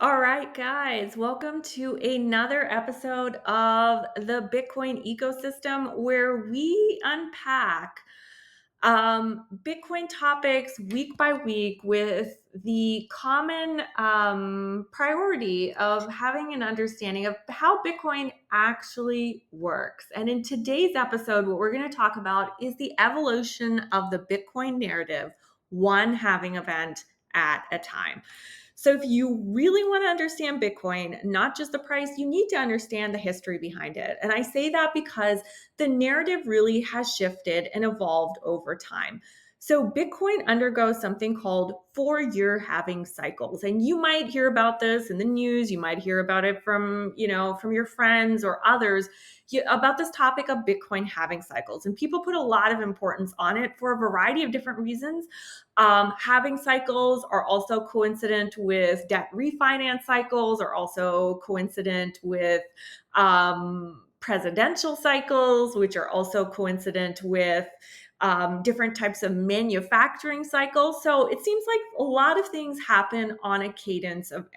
All right, guys, welcome to another episode of the Bitcoin ecosystem where we unpack Bitcoin topics week by week with the common priority of having an understanding of how Bitcoin actually works. And in today's episode, what we're going to talk about is the evolution of the Bitcoin narrative, one halving event at a time. So, if you really want to understand Bitcoin, not just the price, you need to understand the history behind it. And I say that because the narrative really has shifted and evolved over time. So Bitcoin undergoes something called 4-year halving cycles. And you might hear about this in the news, you might hear about it from your friends or others about this topic of Bitcoin halving cycles. And people put a lot of importance on it for a variety of different reasons. Halving cycles are also coincident with debt refinance cycles, are also coincident with presidential cycles, which are also coincident with different types of manufacturing cycles. So it seems like a lot of things happen on a cadence of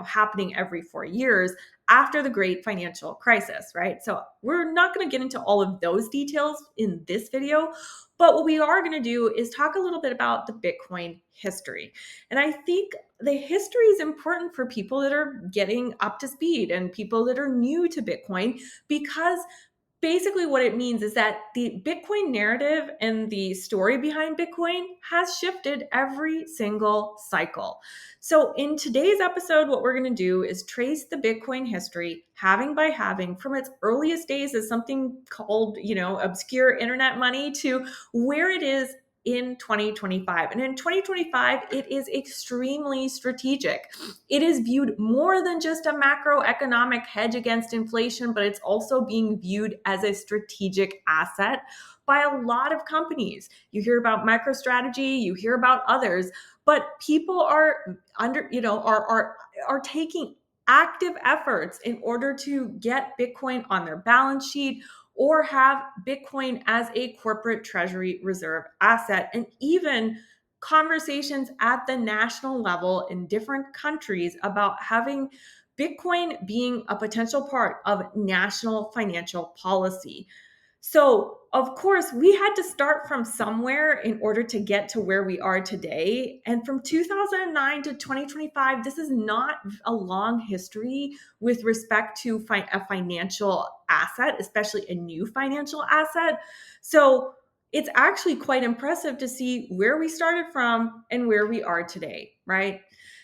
happening every 4 years after the great financial crisis, right? So we're not going to get into all of those details in this video, but what we are going to do is talk a little bit about the Bitcoin history. And I think the history is important for people that are getting up to speed and people that are new to Bitcoin, because basically what it means is that the Bitcoin narrative and the story behind Bitcoin has shifted every single cycle. So in today's episode, what we're going to do is trace the Bitcoin history halving by halving from its earliest days as something called, obscure internet money to where it is in 2025. And in 2025, it is extremely strategic. It is viewed more than just a macroeconomic hedge against inflation, but it's also being viewed as a strategic asset by a lot of companies. You hear about MicroStrategy, you hear about others, but people are are taking active efforts in order to get Bitcoin on their balance sheet or have Bitcoin as a corporate treasury reserve asset. And even conversations at the national level in different countries about having Bitcoin being a potential part of national financial policy. So, of course, we had to start from somewhere in order to get to where we are today. And from 2009 to 2025, this is not a long history with respect to a financial asset, especially a new financial asset. So, it's actually quite impressive to see where we started from and where we are today, right?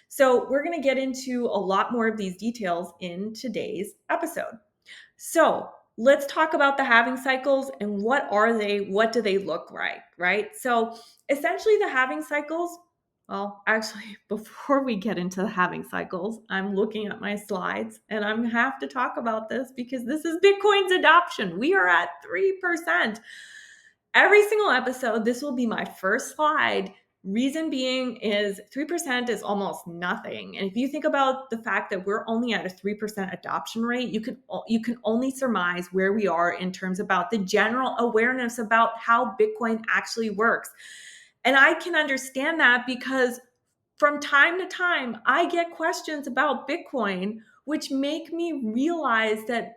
So, we're going to get into a lot more of these details in today's episode. So let's talk about the halving cycles and what are they? What do they look like, right? So essentially, the halving cycles. Well, actually, before we get into the halving cycles, I'm looking at my slides and I'm gonna have to talk about this because this is Bitcoin's adoption. We are at 3%. Every single episode, this will be my first slide. Reason being is 3% is almost nothing. And if you think about the fact that we're only at a 3% adoption rate, you can only surmise where we are in terms about the general awareness about how Bitcoin actually works. And I can understand that because from time to time, I get questions about Bitcoin, which make me realize that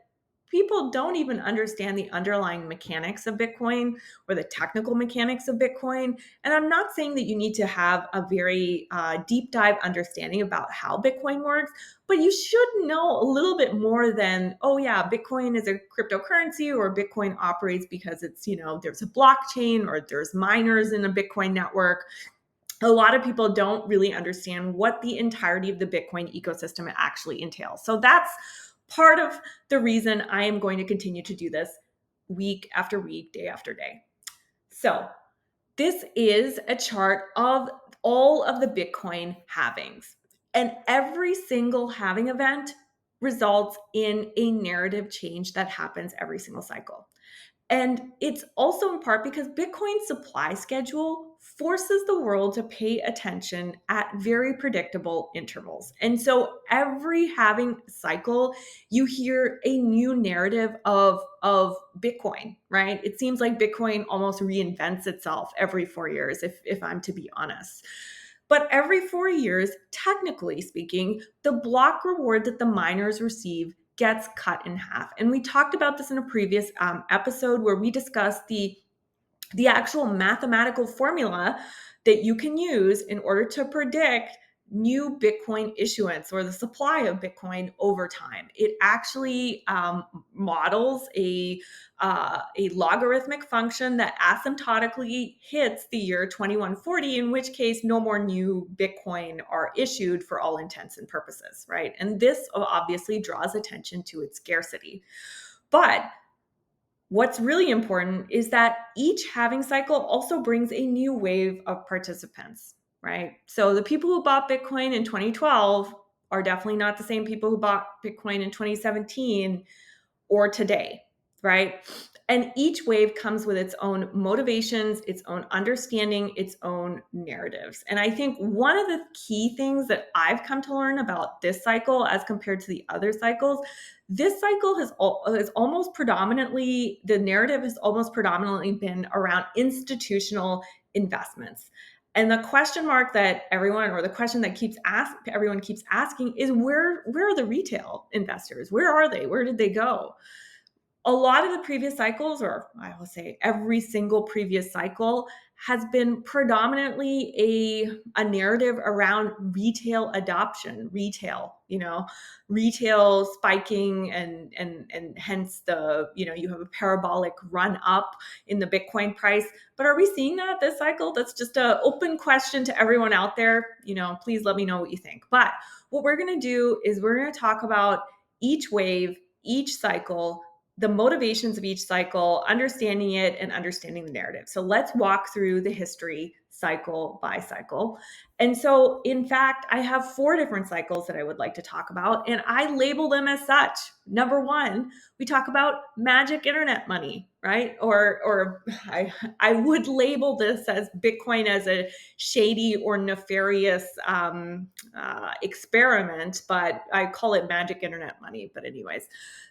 people don't even understand the underlying mechanics of Bitcoin or the technical mechanics of Bitcoin. And I'm not saying that you need to have a very deep dive understanding about how Bitcoin works, but you should know a little bit more than, oh yeah, Bitcoin is a cryptocurrency or Bitcoin operates because it's, there's a blockchain or there's miners in a Bitcoin network. A lot of people don't really understand what the entirety of the Bitcoin ecosystem actually entails. So that's part of the reason I am going to continue to do this week after week, day after day. So this is a chart of all of the Bitcoin halvings. And every single halving event results in a narrative change that happens every single cycle. And it's also in part because Bitcoin's supply schedule forces the world to pay attention at very predictable intervals. And so every halving cycle, you hear a new narrative of Bitcoin, right? It seems like Bitcoin almost reinvents itself every 4 years, if I'm to be honest. But every 4 years, technically speaking, the block reward that the miners receive gets cut in half. And we talked about this in a previous episode where we discussed the actual mathematical formula that you can use in order to predict new Bitcoin issuance or the supply of Bitcoin over time. It actually models a logarithmic function that asymptotically hits the year 2140, in which case no more new Bitcoin are issued for all intents and purposes, right? And this obviously draws attention to its scarcity. But what's really important is that each halving cycle also brings a new wave of participants, right? So the people who bought Bitcoin in 2012 are definitely not the same people who bought Bitcoin in 2017 or today, right? And each wave comes with its own motivations, its own understanding, its own narratives. And I think one of the key things that I've come to learn about this cycle as compared to the other cycles, this cycle has almost predominantly, the narrative has almost predominantly been around institutional investments. And the question mark that everyone, or the question that everyone keeps asking is where are the retail investors? Where are they? Where did they go? A lot of the previous cycles, or I will say every single previous cycle, has been predominantly a narrative around retail adoption, retail spiking and hence you have a parabolic run up in the Bitcoin price. But are we seeing that this cycle? That's just an open question to everyone out there. Please let me know what you think. But what we're going to do is we're going to talk about each wave, each cycle, the motivations of each cycle, understanding it, and understanding the narrative. So let's walk through the history cycle by cycle. And so, in fact, I have 4 different cycles that I would like to talk about, and I label them as such. Number 1, we talk about magic internet money, right? Or I would label this as Bitcoin as a shady or nefarious experiment, but I call it magic internet money. But anyways,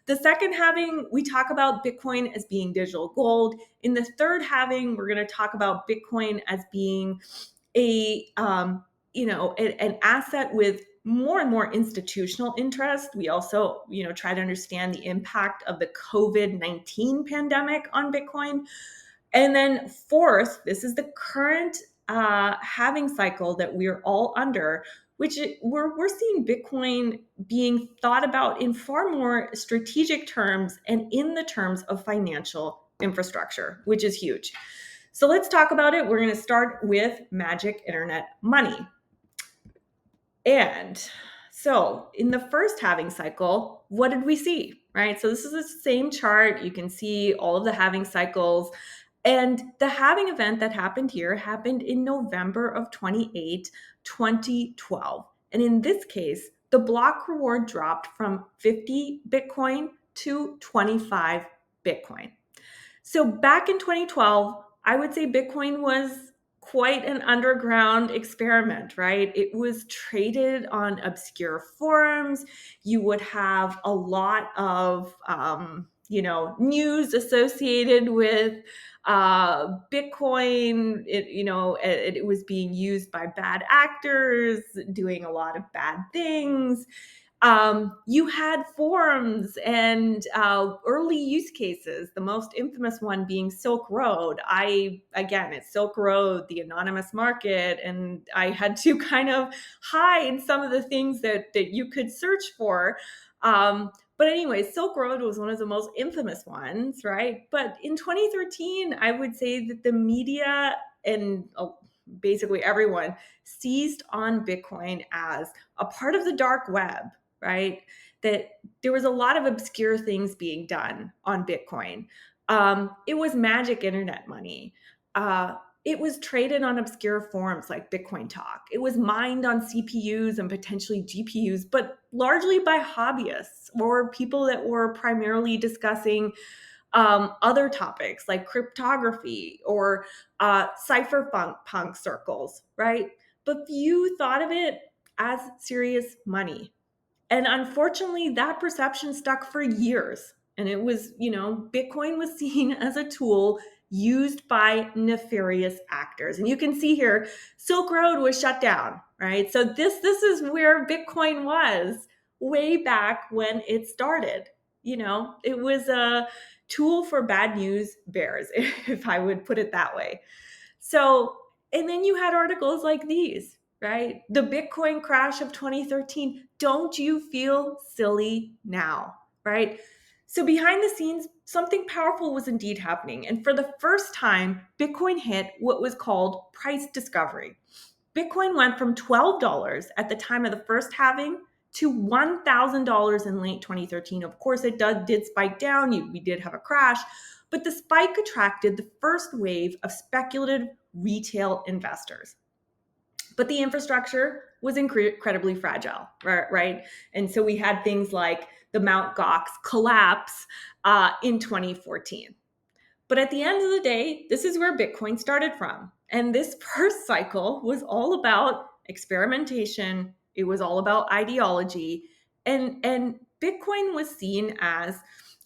the second halving, we talk about Bitcoin as being digital gold. In the third halving, we're going to talk about Bitcoin as being an asset with more and more institutional interest. We also, try to understand the impact of the COVID-19 pandemic on Bitcoin. And then fourth, this is the current halving cycle that we're all under, which we're seeing Bitcoin being thought about in far more strategic terms and in the terms of financial infrastructure, which is huge. So let's talk about it. We're going to start with magic internet money. And so in the first halving cycle, what did we see, right? So this is the same chart. You can see all of the halving cycles. And the halving event that happened here happened in November of 2012. And in this case, the block reward dropped from 50 Bitcoin to 25 Bitcoin. So back in 2012, I would say Bitcoin was quite an underground experiment, right? It was traded on obscure forums. You would have a lot of, news associated with Bitcoin. It was being used by bad actors, doing a lot of bad things. You had forums and early use cases, the most infamous one being Silk Road. It's Silk Road, the anonymous market, and I had to kind of hide some of the things that you could search for. But anyway, Silk Road was one of the most infamous ones, right? But in 2013, I would say that the media and basically everyone seized on Bitcoin as a part of the dark web, right? That there was a lot of obscure things being done on Bitcoin. It was magic internet money. It was traded on obscure forums like Bitcoin Talk. It was mined on CPUs and potentially GPUs, but largely by hobbyists or people that were primarily discussing other topics like cryptography or cypherpunk circles, right? But few thought of it as serious money. And unfortunately, that perception stuck for years. And it was, Bitcoin was seen as a tool used by nefarious actors. And you can see here, Silk Road was shut down, right? So this is where Bitcoin was way back when it started. It was a tool for bad news bears, if I would put it that way. So, and then you had articles like these, right? The Bitcoin crash of 2013. Don't you feel silly now, right? So, behind the scenes, something powerful was indeed happening. And for the first time, Bitcoin hit what was called price discovery. Bitcoin went from $12 at the time of the first halving to $1,000 in late 2013. Of course, it did spike down. We did have a crash, but the spike attracted the first wave of speculative retail investors. But the infrastructure was incredibly fragile, right? And so we had things like the Mt. Gox collapse in 2014. But at the end of the day, this is where Bitcoin started from. And this first cycle was all about experimentation. It was all about ideology. And Bitcoin was seen as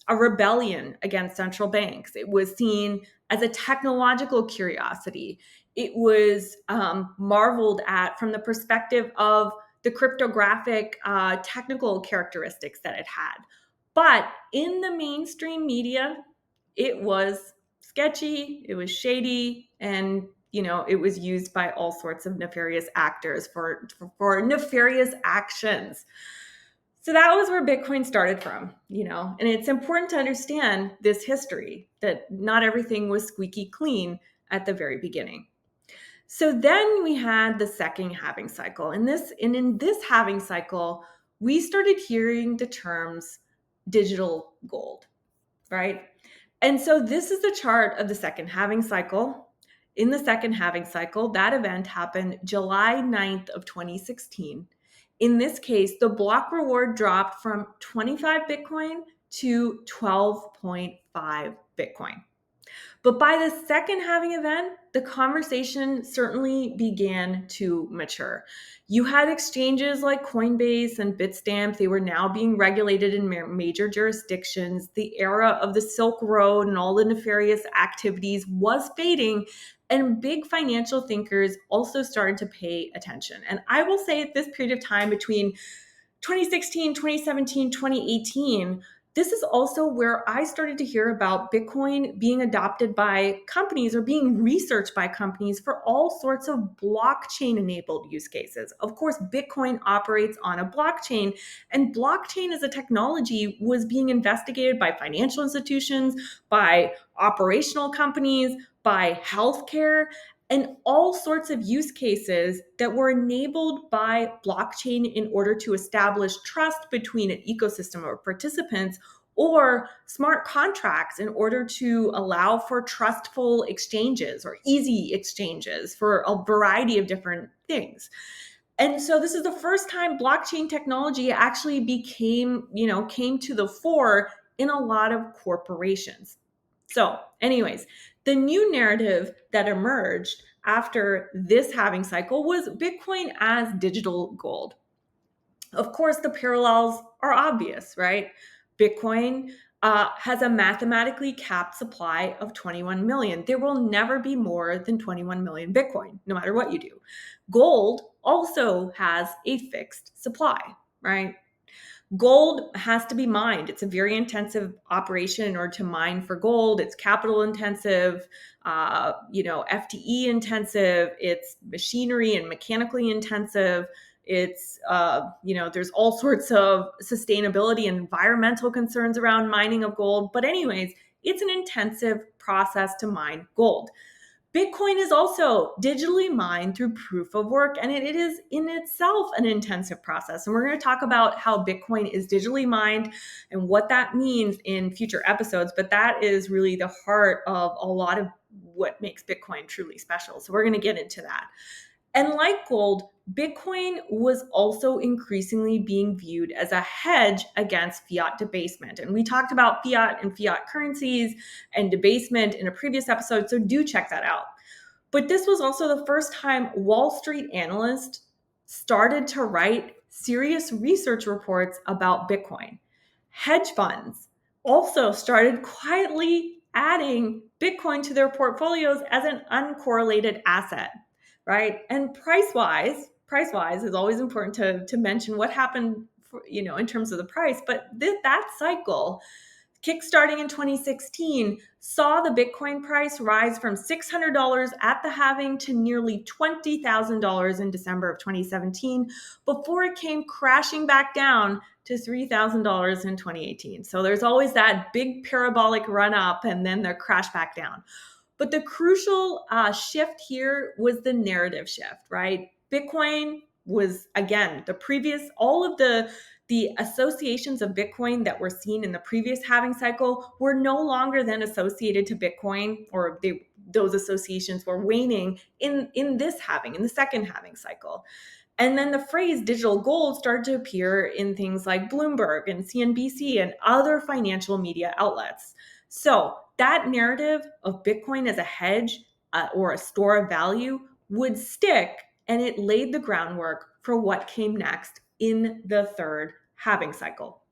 a rebellion against central banks. It was seen as a technological curiosity. It was marveled at from the perspective of the cryptographic technical characteristics that it had. But in the mainstream media, it was sketchy, it was shady, and it was used by all sorts of nefarious actors for nefarious actions. So that was where Bitcoin started from, and it's important to understand this history, that not everything was squeaky clean at the very beginning. So then we had the second halving cycle. And in this halving cycle, we started hearing the terms digital gold, right? And so this is the chart of the second halving cycle. In the second halving cycle, that event happened July 9th of 2016. In this case, the block reward dropped from 25 Bitcoin to 12.5 Bitcoin. But by the second halving event, the conversation certainly began to mature. You had exchanges like Coinbase and Bitstamp. They were now being regulated in major jurisdictions. The era of the Silk Road and all the nefarious activities was fading, and big financial thinkers also started to pay attention. And I will say at this period of time between 2016, 2017, 2018, this is also where I started to hear about Bitcoin being adopted by companies or being researched by companies for all sorts of blockchain enabled use cases. Of course, Bitcoin operates on a blockchain, and blockchain as a technology was being investigated by financial institutions, by operational companies, by healthcare, and all sorts of use cases that were enabled by blockchain in order to establish trust between an ecosystem of participants, or smart contracts in order to allow for trustful exchanges or easy exchanges for a variety of different things. And so this is the first time blockchain technology actually came to the fore in a lot of corporations. So, anyways, the new narrative that emerged after this halving cycle was Bitcoin as digital gold. Of course, the parallels are obvious, right? Bitcoin has a mathematically capped supply of 21 million. There will never be more than 21 million Bitcoin, no matter what you do. Gold also has a fixed supply, right? Gold has to be mined. It's a very intensive operation in order to mine for gold. It's capital intensive, FTE intensive. It's machinery and mechanically intensive. It's, there's all sorts of sustainability and environmental concerns around mining of gold. But anyways, it's an intensive process to mine gold. Bitcoin is also digitally mined through proof of work, and it is in itself an intensive process. And we're going to talk about how Bitcoin is digitally mined and what that means in future episodes. But that is really the heart of a lot of what makes Bitcoin truly special. So we're going to get into that. And like gold, Bitcoin was also increasingly being viewed as a hedge against fiat debasement. And we talked about fiat and fiat currencies and debasement in a previous episode, so do check that out. But this was also the first time Wall Street analysts started to write serious research reports about Bitcoin. Hedge funds also started quietly adding Bitcoin to their portfolios as an uncorrelated asset, right? And price-wise is always important to mention what happened for, in terms of the price. But that cycle, kickstarting in 2016, saw the Bitcoin price rise from $600 at the halving to nearly $20,000 in December of 2017 before it came crashing back down to $3,000 in 2018. So there's always that big parabolic run up and then the crash back down. But the crucial shift here was the narrative shift, right? Bitcoin was, again, all of the associations of Bitcoin that were seen in the previous halving cycle were no longer then associated to Bitcoin, or those associations were waning in this halving, in the second halving cycle. And then the phrase digital gold started to appear in things like Bloomberg and CNBC and other financial media outlets. So that narrative of Bitcoin as a hedge or a store of value would stick, and it laid the groundwork for what came next in the third halving cycle.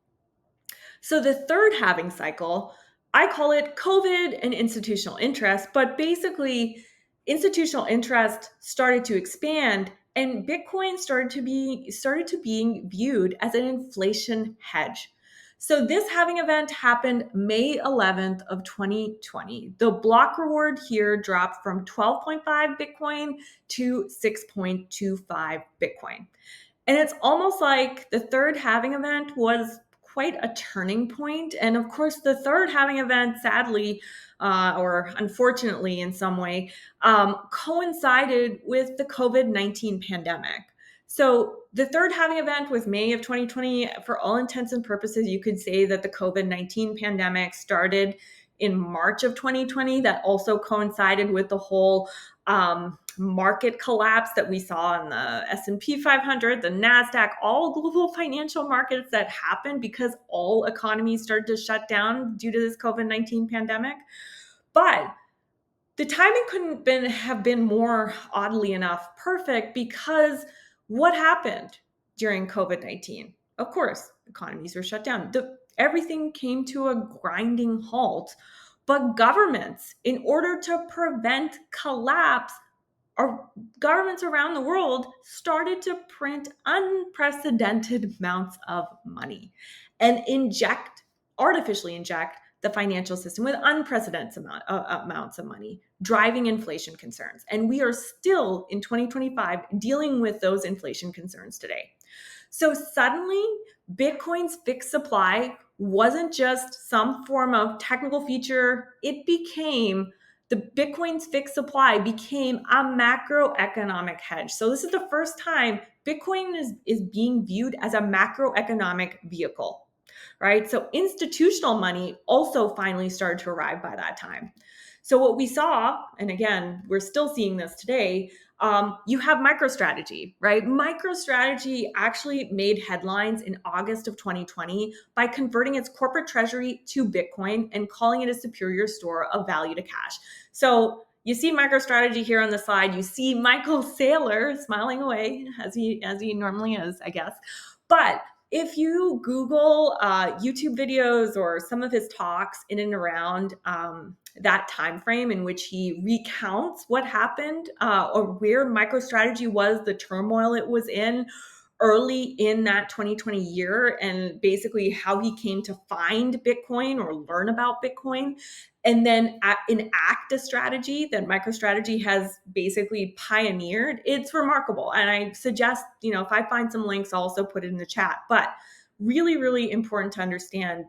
So the third halving cycle, I call it COVID and institutional interest, but basically institutional interest started to expand and Bitcoin started to being viewed as an inflation hedge. So this halving event happened May 11th of 2020. The block reward here dropped from 12.5 Bitcoin to 6.25 Bitcoin. And it's almost like the third halving event was quite a turning point. And of course, the third halving event, sadly, or unfortunately in some way, coincided with the COVID-19 pandemic. So the third halving event was May of 2020. For all intents and purposes, you could say that the COVID-19 pandemic started in March of 2020. That also coincided with the whole market collapse that we saw in the S&P 500, the NASDAQ, all global financial markets that happened because all economies started to shut down due to this COVID-19 pandemic. But the timing couldn't have been more, oddly enough, perfect, because what happened during COVID-19? Of course, economies were shut down. Everything came to a grinding halt. But governments, in order to prevent collapse, our governments around the world started to print unprecedented amounts of money and artificially inject the financial system with unprecedented amounts of money, driving inflation concerns. And we are still in 2025 dealing with those inflation concerns today. So suddenly, Bitcoin's fixed supply wasn't just some form of technical feature. The Bitcoin's fixed supply became a macroeconomic hedge. So this is the first time Bitcoin is being viewed as a macroeconomic vehicle, right? So institutional money also finally started to arrive by that time. So what we saw, and again, we're still seeing this today, you have MicroStrategy, right? MicroStrategy actually made headlines in August of 2020 by converting its corporate treasury to Bitcoin and calling it a superior store of value to cash. So you see MicroStrategy here on the slide. You see Michael Saylor smiling away as he normally is, I guess. But if you Google YouTube videos or some of his talks in and around that time frame in which he recounts what happened or where MicroStrategy was, the turmoil it was in early in that 2020 year, and basically how he came to find Bitcoin or learn about Bitcoin, and then enact a strategy that MicroStrategy has basically pioneered. It's remarkable. And I suggest, if I find some links, I'll also put it in the chat. But really, really important to understand,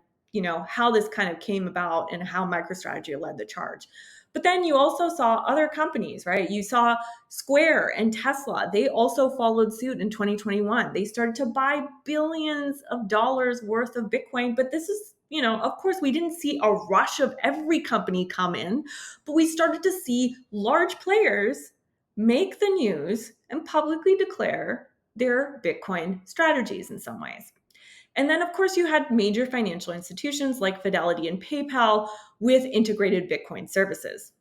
how this kind of came about and how MicroStrategy led the charge. But then you also saw other companies, right? You saw Square and Tesla. They also followed suit in 2021. They started to buy billions of dollars worth of Bitcoin. But this is, of course, we didn't see a rush of every company come in, but we started to see large players make the news and publicly declare their Bitcoin strategies in some ways. And then, of course, you had major financial institutions like Fidelity and PayPal with integrated Bitcoin services.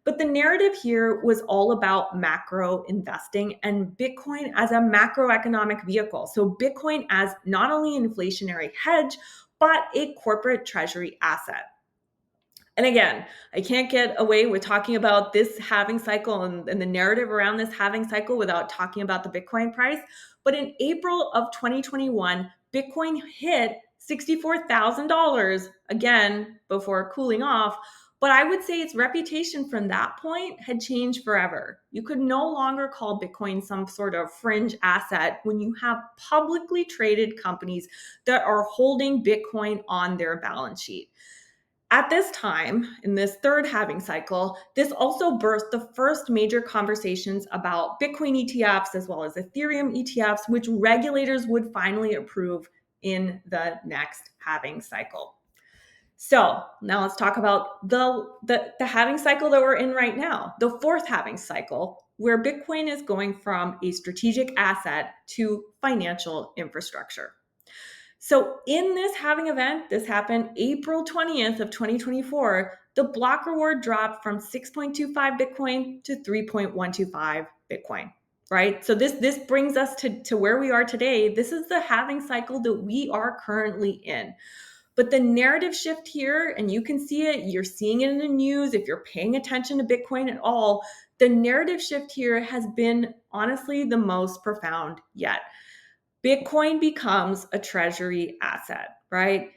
But the narrative here was all about macro investing and Bitcoin as a macroeconomic vehicle. So Bitcoin as not only an inflationary hedge, but a corporate treasury asset. And again, I can't get away with talking about this halving cycle and the narrative around this halving cycle without talking about the Bitcoin price. But in April of 2021, Bitcoin hit $64,000 again before cooling off. But I would say its reputation from that point had changed forever. You could no longer call Bitcoin some sort of fringe asset when you have publicly traded companies that are holding Bitcoin on their balance sheet. At this time, in this third halving cycle, this also birthed the first major conversations about Bitcoin ETFs as well as Ethereum ETFs, which regulators would finally approve in the next halving cycle. So now let's talk about the halving cycle that we're in right now, the fourth halving cycle, where Bitcoin is going from a strategic asset to financial infrastructure. So in this halving event, this happened April 20th of 2024, the block reward dropped from 6.25 Bitcoin to 3.125 Bitcoin, right? So this brings us to where we are today. This is the halving cycle that we are currently in. But the narrative shift here, and you can see it, you're seeing it in the news, if you're paying attention to Bitcoin at all, the narrative shift here has been honestly the most profound yet. Bitcoin becomes a treasury asset, right?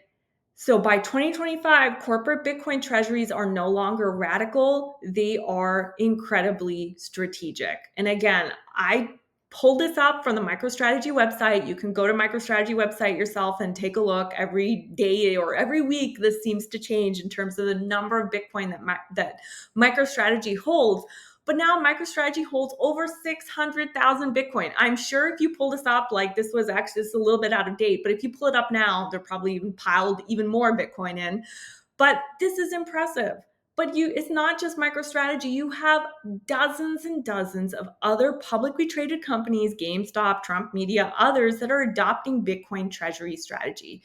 So by 2025, corporate Bitcoin treasuries are no longer radical. They are incredibly strategic. And again, I pulled this up from the MicroStrategy website. You can go to MicroStrategy website yourself and take a look every day or every week. This seems to change in terms of the number of Bitcoin that MicroStrategy holds. But now MicroStrategy holds over 600,000 Bitcoin. I'm sure if you pull this up, like this was actually just a little bit out of date, but if you pull it up now, they're probably even piled even more Bitcoin in. But this is impressive. But it's not just MicroStrategy. You have dozens and dozens of other publicly traded companies, GameStop, Trump Media, others that are adopting Bitcoin treasury strategy.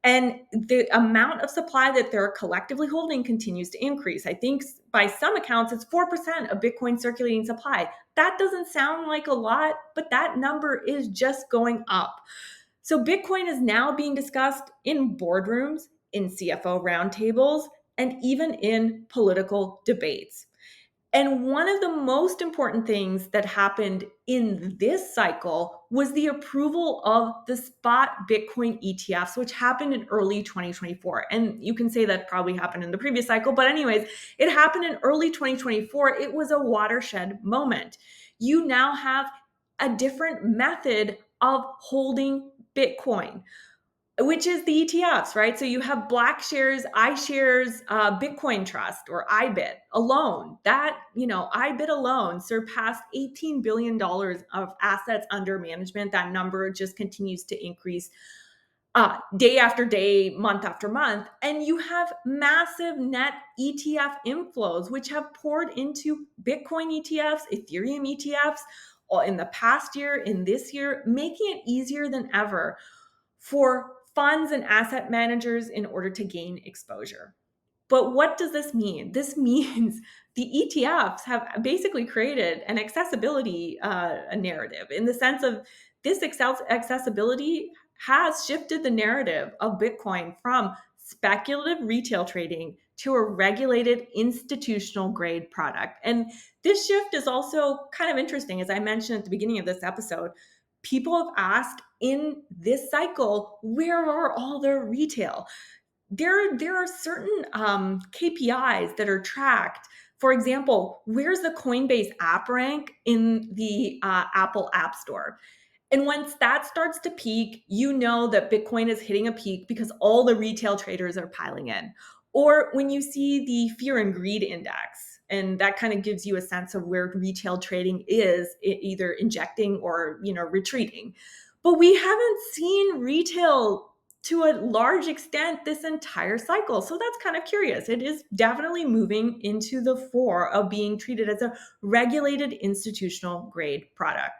And the amount of supply that they're collectively holding continues to increase. I think by some accounts, it's 4% of Bitcoin circulating supply. That doesn't sound like a lot, but that number is just going up. So Bitcoin is now being discussed in boardrooms, in CFO roundtables, and even in political debates. And one of the most important things that happened in this cycle was the approval of the spot Bitcoin ETFs, which happened in early 2024. And you can say that probably happened in the previous cycle, but anyways, it happened in early 2024. It was a watershed moment. You now have a different method of holding Bitcoin, which is the ETFs, right? So you have Blackshares, iShares, Bitcoin Trust, or IBIT alone. That, IBIT alone surpassed $18 billion of assets under management. That number just continues to increase day after day, month after month. And you have massive net ETF inflows, which have poured into Bitcoin ETFs, Ethereum ETFs, in the past year, in this year, making it easier than ever for funds and asset managers in order to gain exposure. But what does this mean? This means the ETFs have basically created an accessibility narrative, in the sense of this accessibility has shifted the narrative of Bitcoin from speculative retail trading to a regulated institutional grade product. And this shift is also kind of interesting. As I mentioned at the beginning of this episode, people have asked in this cycle, where are all the retail? There are certain KPIs that are tracked. For example, where's the Coinbase app rank in the Apple App Store? And once that starts to peak, you know that Bitcoin is hitting a peak because all the retail traders are piling in. Or when you see the fear and greed index, and that kind of gives you a sense of where retail trading is either injecting or, retreating. But we haven't seen retail to a large extent this entire cycle. So that's kind of curious. It is definitely moving into the fore of being treated as a regulated institutional grade product.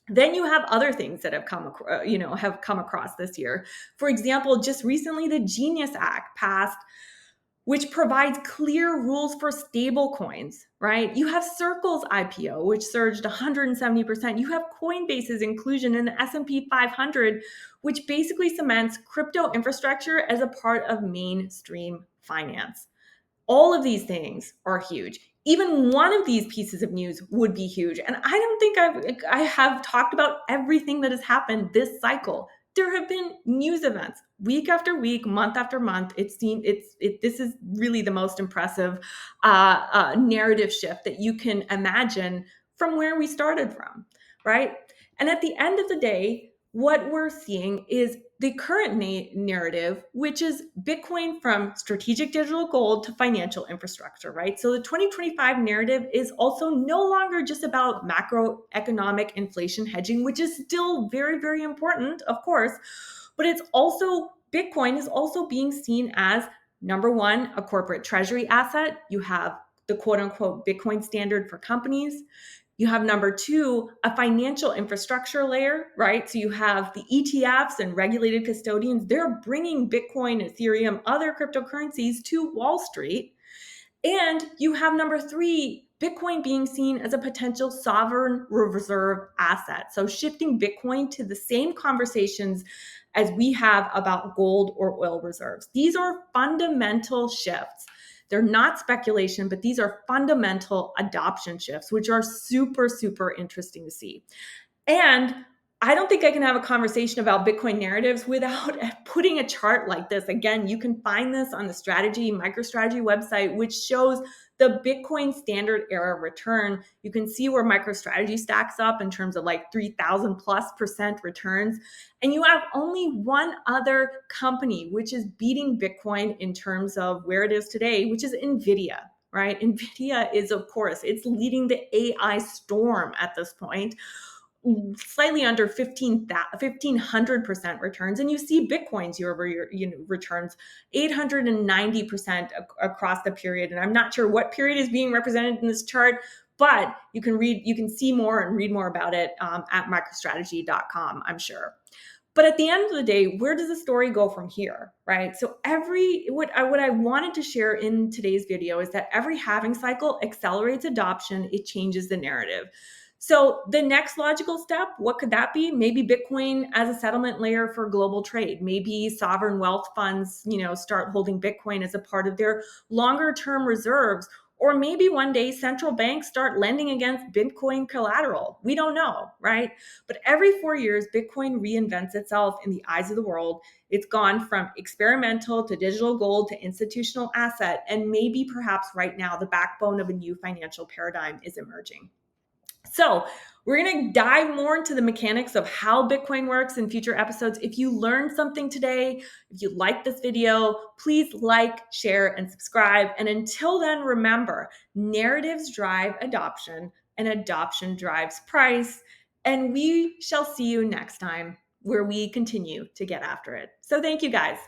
Then you have other things that have come across this year. For example, just recently the Genius Act passed, which provides clear rules for stable coins, right? You have Circle's IPO, which surged 170%. You have Coinbase's inclusion in the S&P 500, which basically cements crypto infrastructure as a part of mainstream finance. All of these things are huge. Even one of these pieces of news would be huge. And I don't think I have talked about everything that has happened this cycle. There have been news events week after week, month after month. This is really the most impressive narrative shift that you can imagine from where we started from, right? And at the end of the day, what we're seeing is the current narrative, which is Bitcoin from strategic digital gold to financial infrastructure, right? So the 2025 narrative is also no longer just about macroeconomic inflation hedging, which is still very, very important, of course, but it's also, Bitcoin is also being seen as number one, a corporate treasury asset. You have the quote unquote Bitcoin standard for companies. You have number two, a financial infrastructure layer, right? So you have the ETFs and regulated custodians. They're bringing Bitcoin, Ethereum, other cryptocurrencies to Wall Street. And you have number three, Bitcoin being seen as a potential sovereign reserve asset. So shifting Bitcoin to the same conversations as we have about gold or oil reserves. These are fundamental shifts. They're not speculation, but these are fundamental adoption shifts, which are super, super interesting to see. And I don't think I can have a conversation about Bitcoin narratives without putting a chart like this. Again, you can find this on the MicroStrategy website, which shows the Bitcoin standard era return. You can see where MicroStrategy stacks up in terms of like 3,000+% returns. And you have only one other company which is beating Bitcoin in terms of where it is today, which is NVIDIA, right? NVIDIA is, of course, it's leading the AI storm at this point, slightly under 1,500% returns. And you see Bitcoin's year over year returns 890% across the period. And I'm not sure what period is being represented in this chart, but you can see more and read more about it at microstrategy.com, I'm sure. But at the end of the day, where does the story go from here, right? So what I wanted to share in today's video is that every halving cycle accelerates adoption, it changes the narrative. So the next logical step, what could that be? Maybe Bitcoin as a settlement layer for global trade. Maybe sovereign wealth funds, start holding Bitcoin as a part of their longer term reserves. Or maybe one day central banks start lending against Bitcoin collateral. We don't know, right? But every 4 years, Bitcoin reinvents itself in the eyes of the world. It's gone from experimental to digital gold to institutional asset. And maybe perhaps right now, the backbone of a new financial paradigm is emerging. So we're going to dive more into the mechanics of how Bitcoin works in future episodes. If you learned something today, if you like this video, please like, share, and subscribe. And until then, remember, narratives drive adoption and adoption drives price. And we shall see you next time where we continue to get after it. So thank you guys.